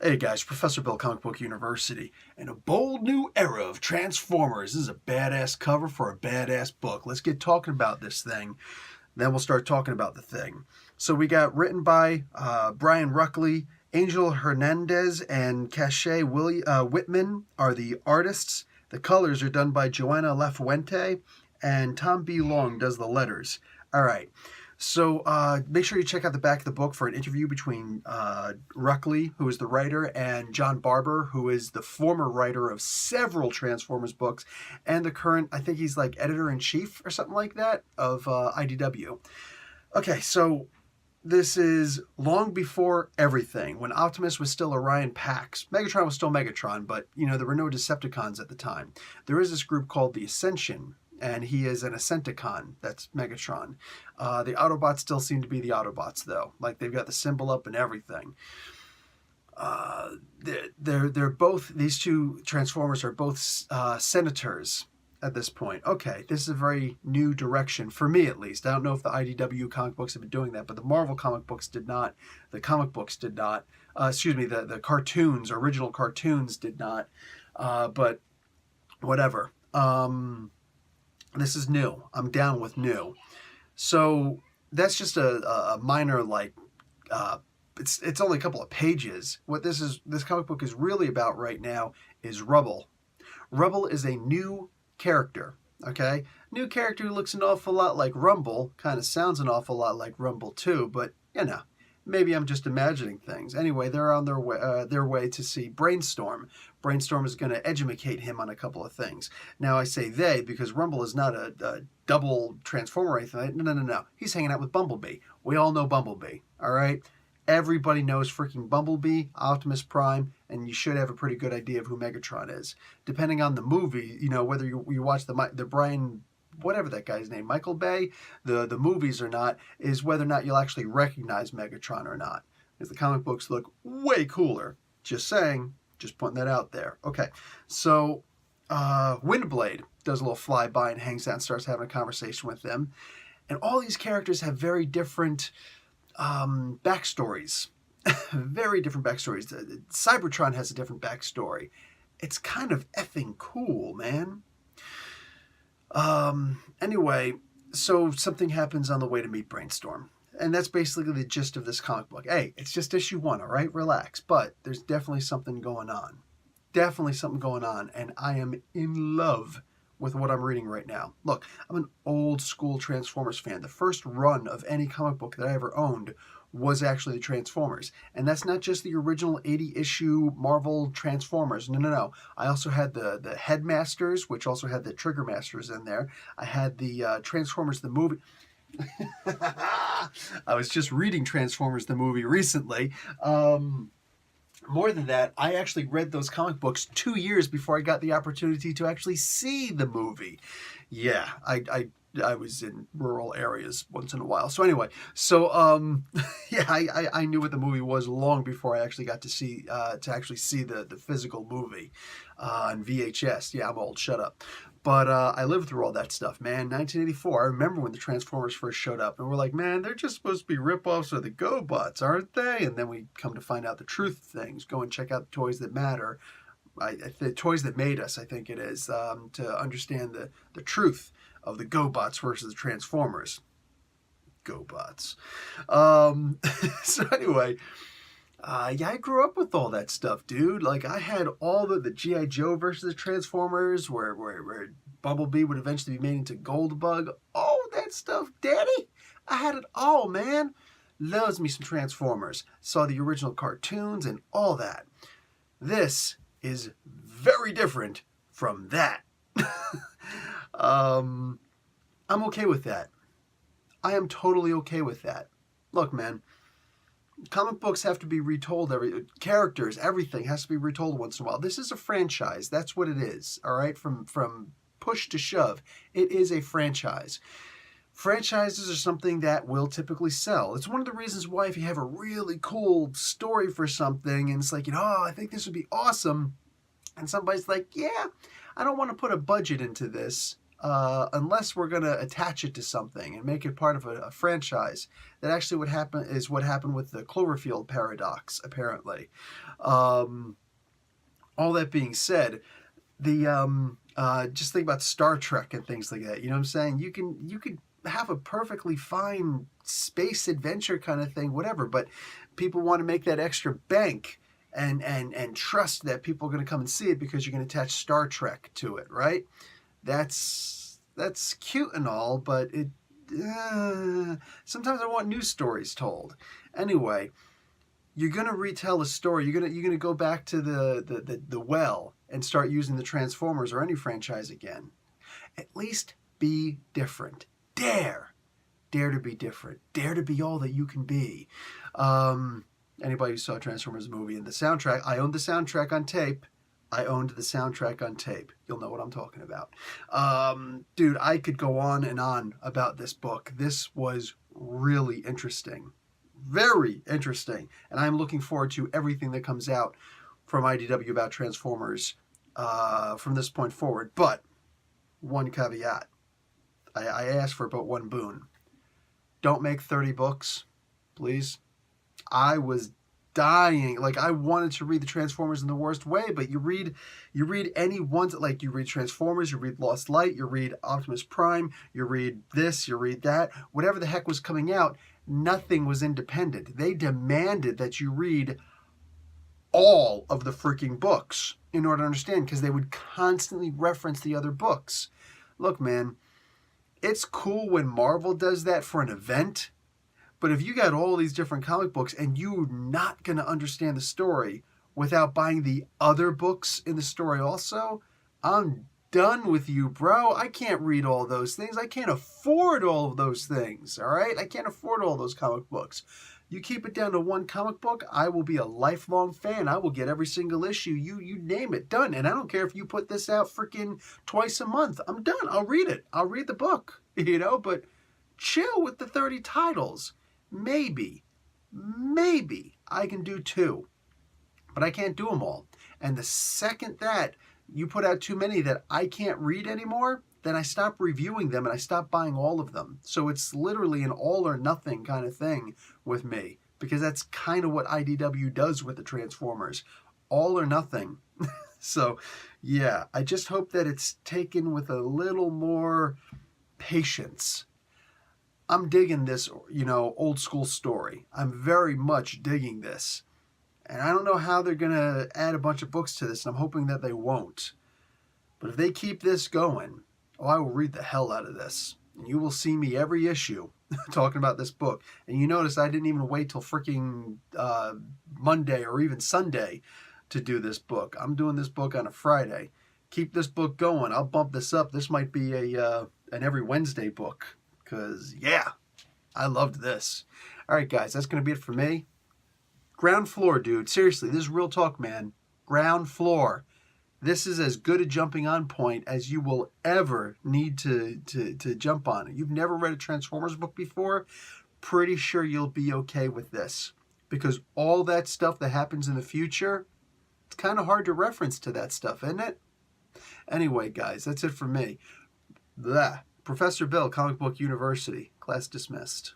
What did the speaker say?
Hey guys, Professor Bill, Comic Book University, and a bold new era of Transformers. This is a badass cover for a badass book. Let's get talking about this thing, then we'll start talking about the thing. So we got written by Brian Ruckley, Angel Hernandez, and Cache Whitman are the artists. The colors are done by Joanna Lafuente, and Tom B. Long does the letters. All right. So make sure you check out the back of the book for an interview between Ruckley, who is the writer, and John Barber, who is the former writer of several Transformers books, and the current, I think he's like editor-in-chief or something like that, of IDW. Okay, so this is long before everything, when Optimus was still Orion Pax. Megatron was still Megatron, but, you know, there were no Decepticons at the time. There is this group called the Ascension, and he is an Ascenticon. That's Megatron. The Autobots still seem to be the Autobots, though. Like, they've got the symbol up and everything. They're both, these two Transformers are both senators at this point. Okay, this is a very new direction, for me at least. I don't know if the IDW comic books have been doing that, but the Marvel comic books did not. The comic books did not. The cartoons, original cartoons did not. But whatever. This is new. I'm down with new. So that's just a minor, like, it's only a couple of pages. What this comic book is really about right now is Rubble. Rubble is a new character, okay? New character who looks an awful lot like Rumble, kind of sounds an awful lot like Rumble too, but, you know, maybe I'm just imagining things. Anyway, they're on their way to see Brainstorm. Brainstorm is going to educate him on a couple of things. Now, I say they because Rumble is not a double Transformer or anything. No. He's hanging out with Bumblebee. We all know Bumblebee, all right? Everybody knows freaking Bumblebee, Optimus Prime, and you should have a pretty good idea of who Megatron is. Depending on the movie, you know, whether you watch the Brian, whatever that guy's name, Michael Bay, the movies or not, is whether or not you'll actually recognize Megatron or not. Because the comic books look way cooler. Just saying, just putting that out there. Okay, so Windblade does a little flyby and hangs out and starts having a conversation with them. And all these characters have very different backstories. Very different backstories. Cybertron has a different backstory. It's kind of effing cool, man. Anyway, so something happens on the way to meet Brainstorm. And that's basically the gist of this comic book. Hey, it's just issue 1, all right? Relax. But there's definitely something going on. Definitely something going on. And I am in love with what I'm reading right now. Look, I'm an old school Transformers fan. The first run of any comic book that I ever owned was actually the Transformers. And that's not just the original 80-issue Marvel Transformers. No. I also had the Headmasters, which also had the Trigger Masters in there. I had the Transformers the movie. I was just reading Transformers the movie recently. More than that, I actually read those comic books 2 years before I got the opportunity to actually see the movie. Yeah, I was in rural areas once in a while. So anyway, yeah, I knew what the movie was long before I actually got to see the physical movie on VHS. Yeah, I'm old. Shut up. But I lived through all that stuff, man. 1984, I remember when the Transformers first showed up, and we're like, man, they're just supposed to be rip-offs of the GoBots, aren't they? And then we come to find out the truth of things. Go and check out the Toys That Matter. The Toys That Made Us, I think it is, to understand the truth of the GoBots versus the Transformers. GoBots. So anyway, yeah, I grew up with all that stuff, dude. Like, I had all the G.I. Joe versus the Transformers, where Bumblebee would eventually be made into Goldbug. All that stuff, Daddy. I had it all, man. Loves me some Transformers. Saw the original cartoons and all that. This is very different from that. I'm okay with that. I am totally okay with that. Look, man. Comic books have to be retold. Characters, everything has to be retold once in a while. This is a franchise. That's what it is. All right, from push to shove, it is a franchise. Franchises are something that will typically sell. It's one of the reasons why if you have a really cool story for something and it's like, I think this would be awesome, and somebody's like, yeah, I don't want to put a budget into this. unless we're going to attach it to something and make it part of a franchise. That actually what happened with the Cloverfield paradox, apparently. All that being said, just think about Star Trek and things like that. You know what I'm saying? You could have a perfectly fine space adventure kind of thing, whatever, but people want to make that extra bank and trust that people are going to come and see it because you're going to attach Star Trek to it, right? That's cute and all, but it sometimes I want new stories told. Anyway, you're going to retell a story. You're going to go back to the well and start using the Transformers or any franchise again. At least be different. Dare to be different. Dare to be all that you can be. Anybody who saw Transformers movie and the soundtrack, I owned the soundtrack on tape. You'll know what I'm talking about. Dude, I could go on and on about this book. This was really interesting. Very interesting. And I'm looking forward to everything that comes out from IDW about Transformers from this point forward. But one caveat. I asked for about one boon. Don't make 30 books, please. I was dying. Like, I wanted to read the Transformers in the worst way, but you read any one, like you read Transformers, you read Lost Light, you read Optimus Prime, you read this, you read that, whatever the heck was coming out, nothing was independent. They demanded that you read all of the freaking books in order to understand, because they would constantly reference the other books. Look, man, it's cool when Marvel does that for an event, but if you got all these different comic books and you're not going to understand the story without buying the other books in the story also, I'm done with you, bro. I can't read all those things. I can't afford all of those things, all right? I can't afford all those comic books. You keep it down to one comic book, I will be a lifelong fan. I will get every single issue. You name it, done. And I don't care if you put this out freaking twice a month. I'm done. I'll read it. I'll read the book, but chill with the 30 titles. Maybe I can do 2, but I can't do them all. And the second that you put out too many that I can't read anymore, then I stop reviewing them and I stop buying all of them. So it's literally an all or nothing kind of thing with me, because that's kind of what IDW does with the Transformers. All or nothing. So, yeah, I just hope that it's taken with a little more patience. I'm digging this, old school story. I'm very much digging this. And I don't know how they're going to add a bunch of books to this, and I'm hoping that they won't. But if they keep this going, I will read the hell out of this. And you will see me every issue talking about this book. And you notice I didn't even wait till freaking Monday or even Sunday to do this book. I'm doing this book on a Friday. Keep this book going. I'll bump this up. This might be an every Wednesday book. Because, yeah, I loved this. All right, guys, that's going to be it for me. Ground floor, dude. Seriously, this is real talk, man. Ground floor. This is as good a jumping on point as you will ever need to jump on. You've never read a Transformers book before? Pretty sure you'll be okay with this. Because all that stuff that happens in the future, it's kind of hard to reference to that stuff, isn't it? Anyway, guys, that's it for me. Professor Bill, Comic Book University. Class dismissed.